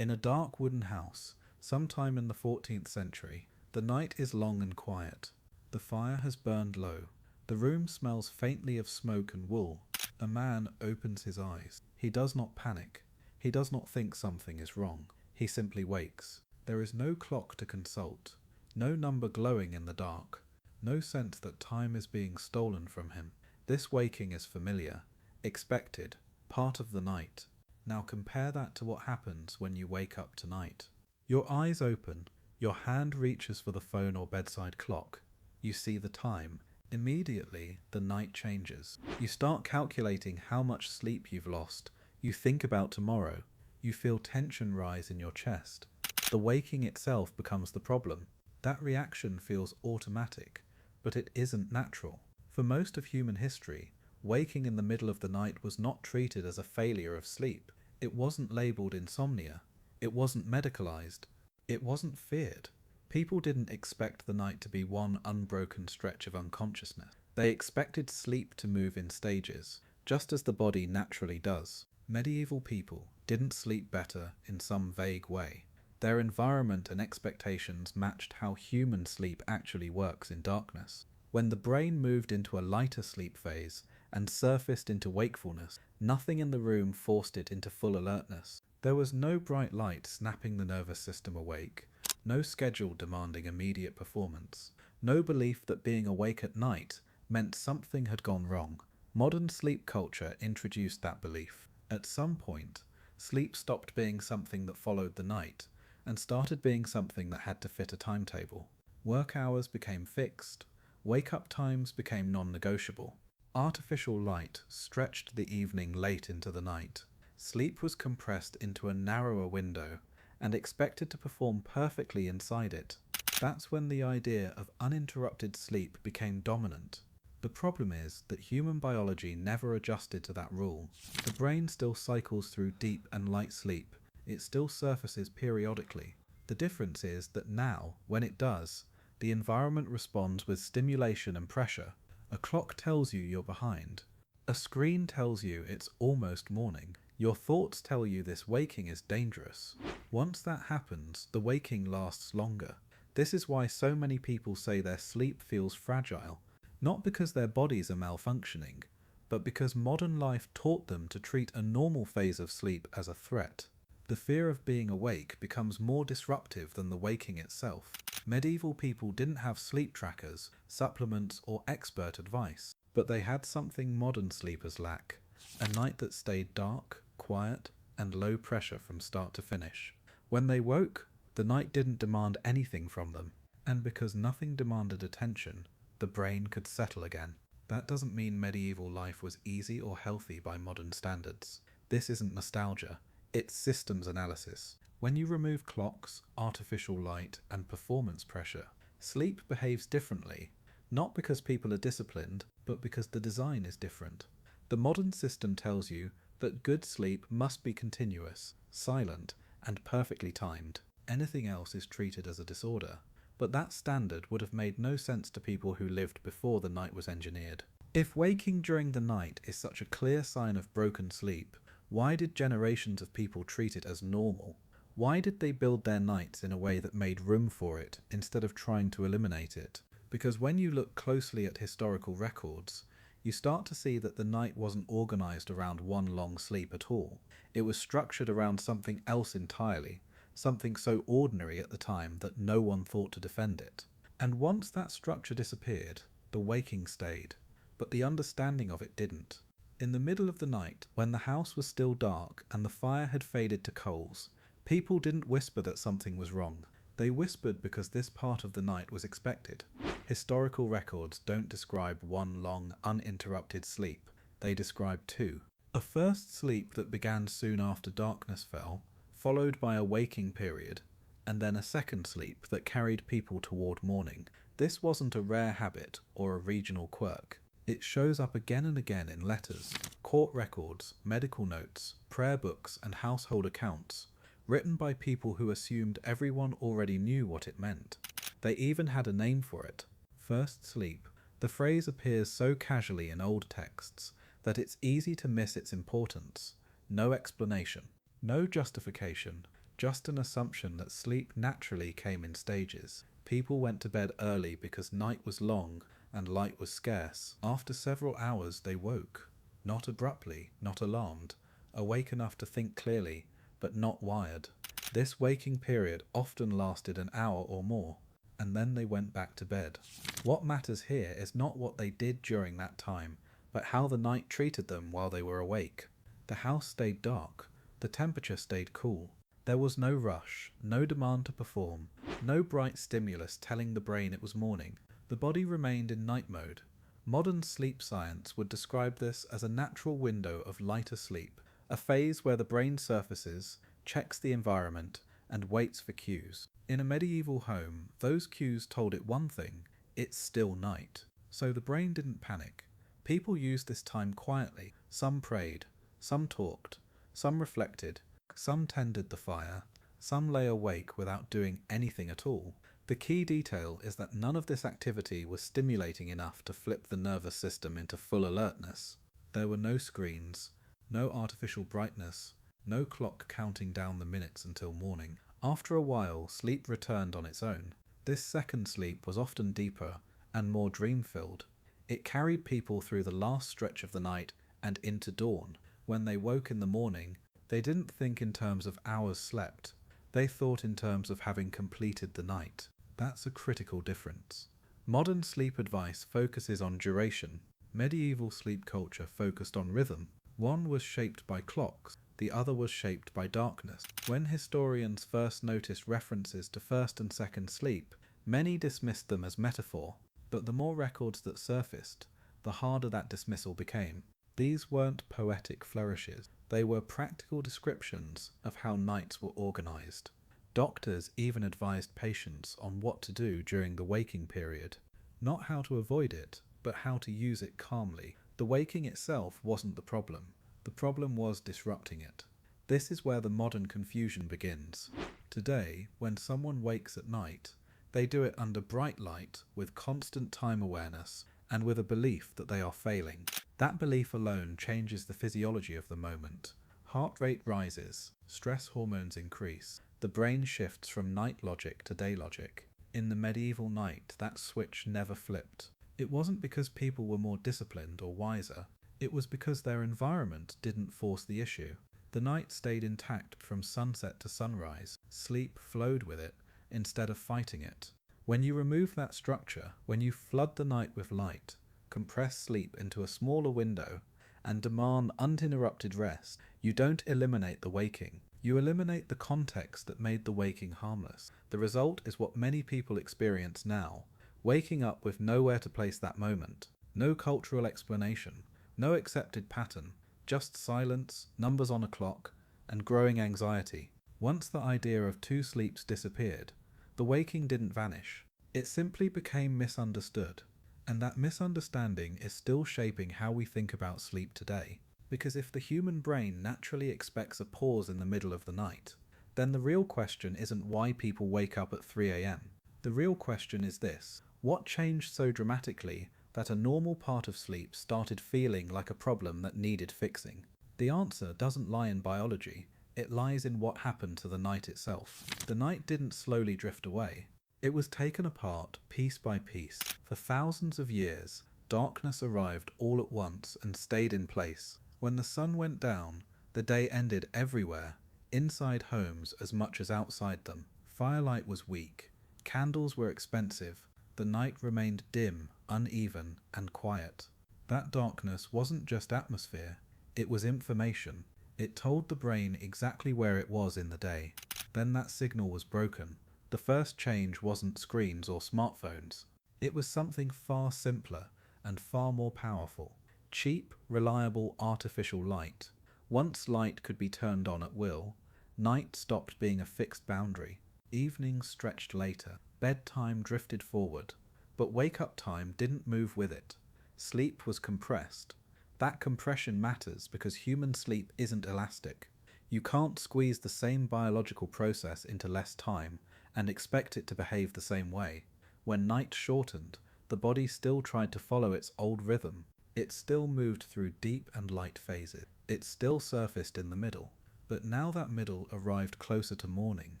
In a dark wooden house, sometime in the 14th century, the night is long and quiet. The fire has burned low. The room smells faintly of smoke and wool. A man opens his eyes. He does not panic. He does not think something is wrong. He simply wakes. There is no clock to consult, no number glowing in the dark, no sense that time is being stolen from him. This waking is familiar, expected, part of the night. Now compare that to what happens when you wake up tonight. Your eyes open, your hand reaches for the phone or bedside clock. You see the time. Immediately, the night changes. You start calculating how much sleep you've lost. You think about tomorrow. You feel tension rise in your chest. The waking itself becomes the problem. That reaction feels automatic, but it isn't natural. For most of human history, waking in the middle of the night was not treated as a failure of sleep. It wasn't labelled insomnia. It wasn't medicalized. It wasn't feared. People didn't expect the night to be one unbroken stretch of unconsciousness. They expected sleep to move in stages, just as the body naturally does. Medieval people didn't sleep better in some vague way. Their environment and expectations matched how human sleep actually works in darkness. When the brain moved into a lighter sleep phase and surfaced into wakefulness, nothing in the room forced it into full alertness. There was no bright light snapping the nervous system awake, no schedule demanding immediate performance, no belief that being awake at night meant something had gone wrong. Modern sleep culture introduced that belief. At some point, sleep stopped being something that followed the night and started being something that had to fit a timetable. Work hours became fixed. Wake-up times became non-negotiable. Artificial light stretched the evening late into the night. Sleep was compressed into a narrower window and expected to perform perfectly inside it. That's when the idea of uninterrupted sleep became dominant. The problem is that human biology never adjusted to that rule. The brain still cycles through deep and light sleep. It still surfaces periodically. The difference is that now, when it does, the environment responds with stimulation and pressure. A clock tells you you're behind. A screen tells you it's almost morning. Your thoughts tell you this waking is dangerous. Once that happens, the waking lasts longer. This is why so many people say their sleep feels fragile. Not because their bodies are malfunctioning, but because modern life taught them to treat a normal phase of sleep as a threat. The fear of being awake becomes more disruptive than the waking itself. Medieval people didn't have sleep trackers, supplements, or expert advice, but they had something modern sleepers lack: a night that stayed dark, quiet, and low pressure from start to finish. When they woke, the night didn't demand anything from them, and because nothing demanded attention, the brain could settle again. That doesn't mean medieval life was easy or healthy by modern standards. This isn't nostalgia. It's systems analysis. When you remove clocks, artificial light, and performance pressure, sleep behaves differently, not because people are disciplined, but because the design is different. The modern system tells you that good sleep must be continuous, silent, and perfectly timed. Anything else is treated as a disorder. But that standard would have made no sense to people who lived before the night was engineered. If waking during the night is such a clear sign of broken sleep, why did generations of people treat it as normal? Why did they build their nights in a way that made room for it instead of trying to eliminate it? Because when you look closely at historical records, you start to see that the night wasn't organized around one long sleep at all. It was structured around something else entirely, something so ordinary at the time that no one thought to defend it. And once that structure disappeared, the waking stayed, but the understanding of it didn't. In the middle of the night, when the house was still dark and the fire had faded to coals, people didn't whisper that something was wrong. They whispered because this part of the night was expected. Historical records don't describe one long, uninterrupted sleep. They describe two. A first sleep that began soon after darkness fell, followed by a waking period, and then a second sleep that carried people toward morning. This wasn't a rare habit or a regional quirk. It shows up again and again in letters, court records, medical notes, prayer books, and household accounts, written by people who assumed everyone already knew what it meant. They even had a name for it: first sleep. The phrase appears so casually in old texts that it's easy to miss its importance. No explanation. No justification, just an assumption that sleep naturally came in stages. People went to bed early because night was long and light was scarce. After several hours they woke, not abruptly, not alarmed, awake enough to think clearly, but not wired. This waking period often lasted an hour or more, and then they went back to bed. What matters here is not what they did during that time, but how the night treated them while they were awake. The house stayed dark, the temperature stayed cool. There was no rush, no demand to perform, no bright stimulus telling the brain it was morning. The body remained in night mode. Modern sleep science would describe this as a natural window of lighter sleep, a phase where the brain surfaces, checks the environment, and waits for cues. In a medieval home, those cues told it one thing: it's still night. So the brain didn't panic. People used this time quietly. Some prayed, some talked, some reflected, some tended the fire, some lay awake without doing anything at all. The key detail is that none of this activity was stimulating enough to flip the nervous system into full alertness. There were no screens, no artificial brightness, no clock counting down the minutes until morning. After a while, sleep returned on its own. This second sleep was often deeper and more dream-filled. It carried people through the last stretch of the night and into dawn. When they woke in the morning, they didn't think in terms of hours slept. They thought in terms of having completed the night. That's a critical difference. Modern sleep advice focuses on duration. Medieval sleep culture focused on rhythm. One was shaped by clocks, the other was shaped by darkness. When historians first noticed references to first and second sleep, many dismissed them as metaphor, but the more records that surfaced, the harder that dismissal became. These weren't poetic flourishes, they were practical descriptions of how nights were organized. Doctors even advised patients on what to do during the waking period. Not how to avoid it, but how to use it calmly. The waking itself wasn't the problem. The problem was disrupting it. This is where the modern confusion begins. Today, when someone wakes at night, they do it under bright light, with constant time awareness, and with a belief that they are failing. That belief alone changes the physiology of the moment. Heart rate rises, stress hormones increase, the brain shifts from night logic to day logic. In the medieval night, that switch never flipped. It wasn't because people were more disciplined or wiser. It was because their environment didn't force the issue. The night stayed intact from sunset to sunrise. Sleep flowed with it instead of fighting it. When you remove that structure, when you flood the night with light, compress sleep into a smaller window, and demand uninterrupted rest, you don't eliminate the waking. You eliminate the context that made the waking harmless. The result is what many people experience now: waking up with nowhere to place that moment. No cultural explanation, no accepted pattern, just silence, numbers on a clock, and growing anxiety. Once the idea of two sleeps disappeared, the waking didn't vanish. It simply became misunderstood. And that misunderstanding is still shaping how we think about sleep today. Because if the human brain naturally expects a pause in the middle of the night, then the real question isn't why people wake up at 3 a.m. The real question is this: what changed so dramatically that a normal part of sleep started feeling like a problem that needed fixing? The answer doesn't lie in biology, it lies in what happened to the night itself. The night didn't slowly drift away. It was taken apart piece by piece. For thousands of years, darkness arrived all at once and stayed in place. When the sun went down, the day ended everywhere, inside homes as much as outside them. Firelight was weak, candles were expensive, the night remained dim, uneven, and quiet. That darkness wasn't just atmosphere, it was information. It told the brain exactly where it was in the day. Then that signal was broken. The first change wasn't screens or smartphones. It was something far simpler and far more powerful. Cheap, reliable, artificial light. Once light could be turned on at will, night stopped being a fixed boundary. Evenings stretched later. Bedtime drifted forward. But wake-up time didn't move with it. Sleep was compressed. That compression matters because human sleep isn't elastic. You can't squeeze the same biological process into less time and expect it to behave the same way. When night shortened, the body still tried to follow its old rhythm. It still moved through deep and light phases. It still surfaced in the middle. But now that middle arrived closer to morning,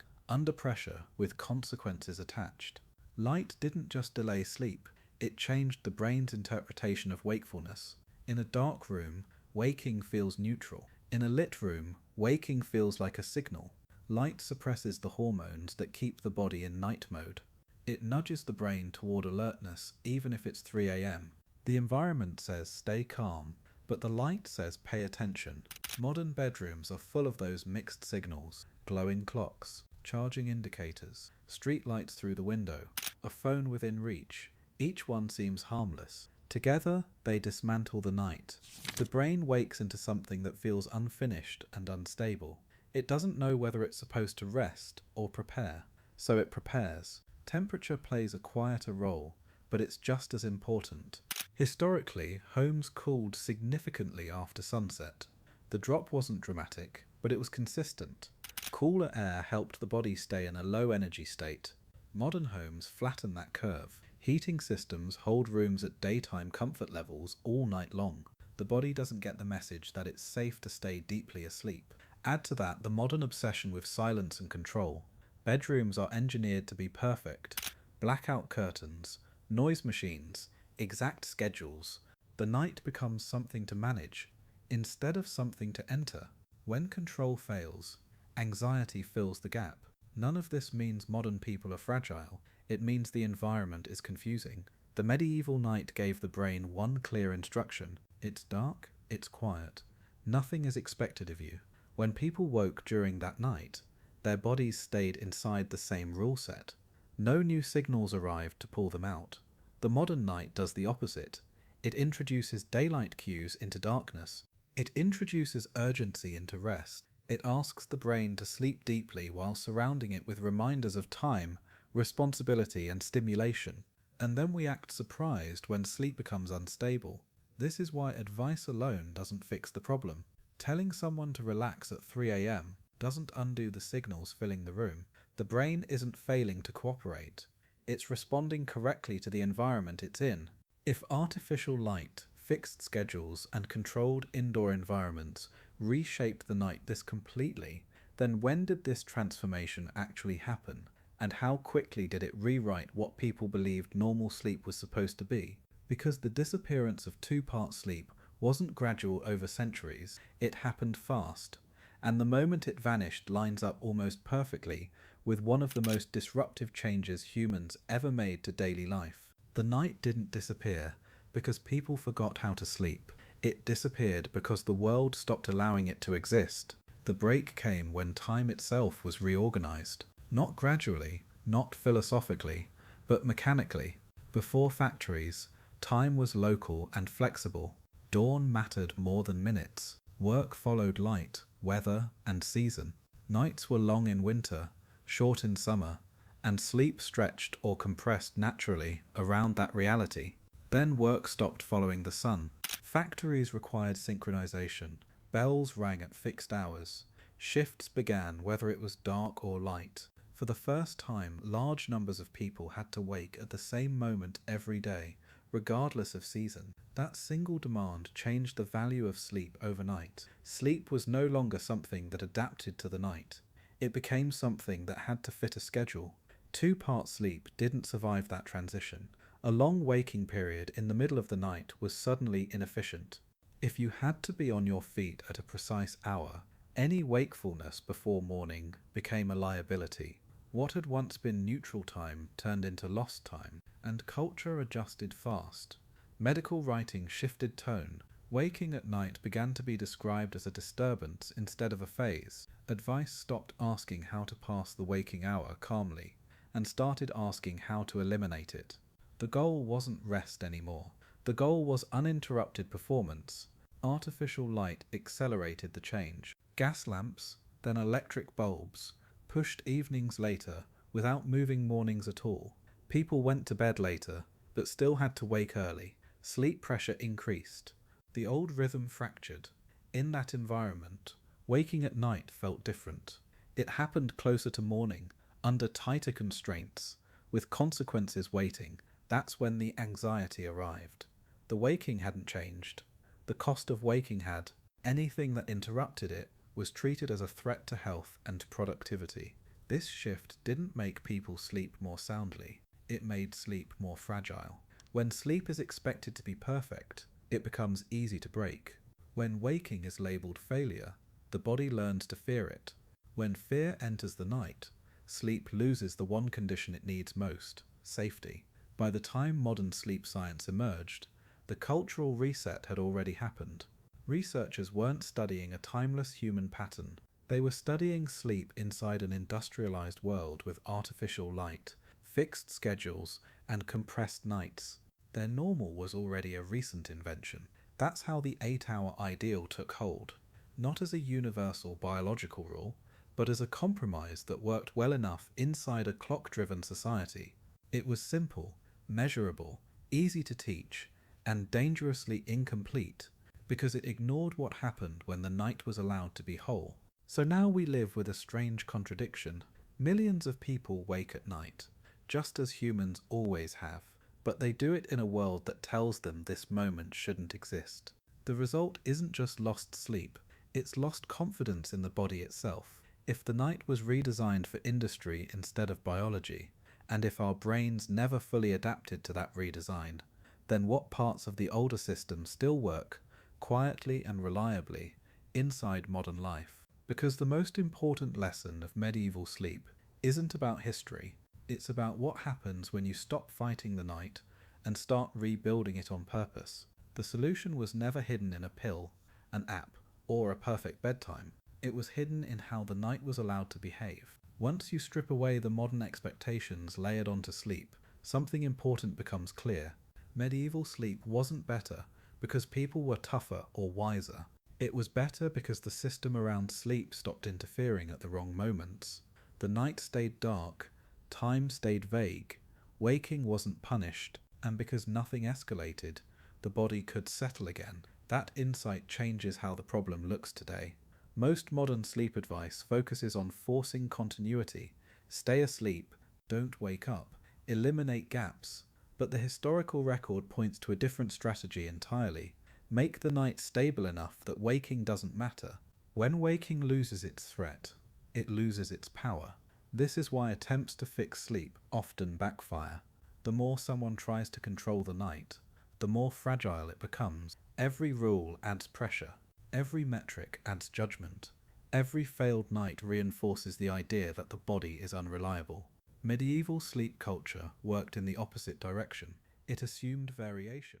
under pressure with consequences attached. Light didn't just delay sleep, it changed the brain's interpretation of wakefulness. In a dark room, waking feels neutral. In a lit room, waking feels like a signal. Light suppresses the hormones that keep the body in night mode. It nudges the brain toward alertness even if it's 3 a.m. The environment says stay calm, but the light says pay attention. Modern bedrooms are full of those mixed signals: glowing clocks, charging indicators, street lights through the window, a phone within reach. Each one seems harmless. Together, they dismantle the night. The brain wakes into something that feels unfinished and unstable. It doesn't know whether it's supposed to rest or prepare, so it prepares. Temperature plays a quieter role, but it's just as important. Historically, homes cooled significantly after sunset. The drop wasn't dramatic, but it was consistent. Cooler air helped the body stay in a low energy state. Modern homes flatten that curve. Heating systems hold rooms at daytime comfort levels all night long. The body doesn't get the message that it's safe to stay deeply asleep. Add to that the modern obsession with silence and control. Bedrooms are engineered to be perfect. Blackout curtains, noise machines, exact schedules. The night becomes something to manage, instead of something to enter. When control fails, anxiety fills the gap. None of this means modern people are fragile. It means the environment is confusing. The medieval night gave the brain one clear instruction: it's dark, it's quiet. Nothing is expected of you. When people woke during that night, their bodies stayed inside the same rule set. No new signals arrived to pull them out. The modern night does the opposite. It introduces daylight cues into darkness. It introduces urgency into rest. It asks the brain to sleep deeply while surrounding it with reminders of time, responsibility, and stimulation. And then we act surprised when sleep becomes unstable. This is why advice alone doesn't fix the problem. Telling someone to relax at 3 a.m. doesn't undo the signals filling the room. The brain isn't failing to cooperate. It's responding correctly to the environment it's in. If artificial light, fixed schedules, and controlled indoor environments reshaped the night this completely, then when did this transformation actually happen? And how quickly did it rewrite what people believed normal sleep was supposed to be? Because the disappearance of two-part sleep wasn't gradual over centuries, it happened fast. And the moment it vanished lines up almost perfectly with one of the most disruptive changes humans ever made to daily life. The night didn't disappear because people forgot how to sleep. It disappeared because the world stopped allowing it to exist. The break came when time itself was reorganized. Not gradually, not philosophically, but mechanically. Before factories, time was local and flexible. Dawn mattered more than minutes. Work followed light, weather, and season. Nights were long in winter, short in summer, and sleep stretched or compressed naturally around that reality. Then work stopped following the sun. Factories required synchronization. Bells rang at fixed hours. Shifts began whether it was dark or light. For the first time, large numbers of people had to wake at the same moment every day, regardless of season. That single demand changed the value of sleep overnight. Sleep was no longer something that adapted to the night. It became something that had to fit a schedule. Two-part sleep didn't survive that transition. A long waking period in the middle of the night was suddenly inefficient. If you had to be on your feet at a precise hour, any wakefulness before morning became a liability. What had once been neutral time turned into lost time, and culture adjusted fast. Medical writing shifted tone. Waking at night began to be described as a disturbance instead of a phase. Advice stopped asking how to pass the waking hour calmly, and started asking how to eliminate it. The goal wasn't rest anymore. The goal was uninterrupted performance. Artificial light accelerated the change. Gas lamps, then electric bulbs, pushed evenings later without moving mornings at all. People went to bed later, but still had to wake early. Sleep pressure increased. The old rhythm fractured. In that environment, waking at night felt different. It happened closer to morning, under tighter constraints, with consequences waiting. That's when the anxiety arrived. The waking hadn't changed. The cost of waking had. Anything that interrupted it was treated as a threat to health and productivity. This shift didn't make people sleep more soundly, it made sleep more fragile. When sleep is expected to be perfect, it becomes easy to break. When waking is labelled failure, the body learns to fear it. When fear enters the night, sleep loses the one condition it needs most: safety. By the time modern sleep science emerged, the cultural reset had already happened. Researchers weren't studying a timeless human pattern. They were studying sleep inside an industrialized world with artificial light, fixed schedules, and compressed nights. Their normal was already a recent invention. That's how the 8-hour ideal took hold, not as a universal biological rule, but as a compromise that worked well enough inside a clock-driven society. It was simple, measurable, easy to teach, and dangerously incomplete, because it ignored what happened when the night was allowed to be whole. So now we live with a strange contradiction. Millions of people wake at night, just as humans always have, but they do it in a world that tells them this moment shouldn't exist. The result isn't just lost sleep, it's lost confidence in the body itself. If the night was redesigned for industry instead of biology, and if our brains never fully adapted to that redesign, then what parts of the older system still work, quietly and reliably, inside modern life? Because the most important lesson of medieval sleep isn't about history, it's about what happens when you stop fighting the night and start rebuilding it on purpose. The solution was never hidden in a pill, an app, or a perfect bedtime. It was hidden in how the night was allowed to behave. Once you strip away the modern expectations layered onto sleep, something important becomes clear. Medieval sleep wasn't better because people were tougher or wiser. It was better because the system around sleep stopped interfering at the wrong moments. The night stayed dark, time stayed vague, waking wasn't punished, and because nothing escalated, the body could settle again. That insight changes how the problem looks today. Most modern sleep advice focuses on forcing continuity. Stay asleep, don't wake up, eliminate gaps. But the historical record points to a different strategy entirely. Make the night stable enough that waking doesn't matter. When waking loses its threat, it loses its power. This is why attempts to fix sleep often backfire. The more someone tries to control the night, the more fragile it becomes. Every rule adds pressure. Every metric adds judgment. Every failed night reinforces the idea that the body is unreliable. Medieval sleep culture worked in the opposite direction. It assumed variation.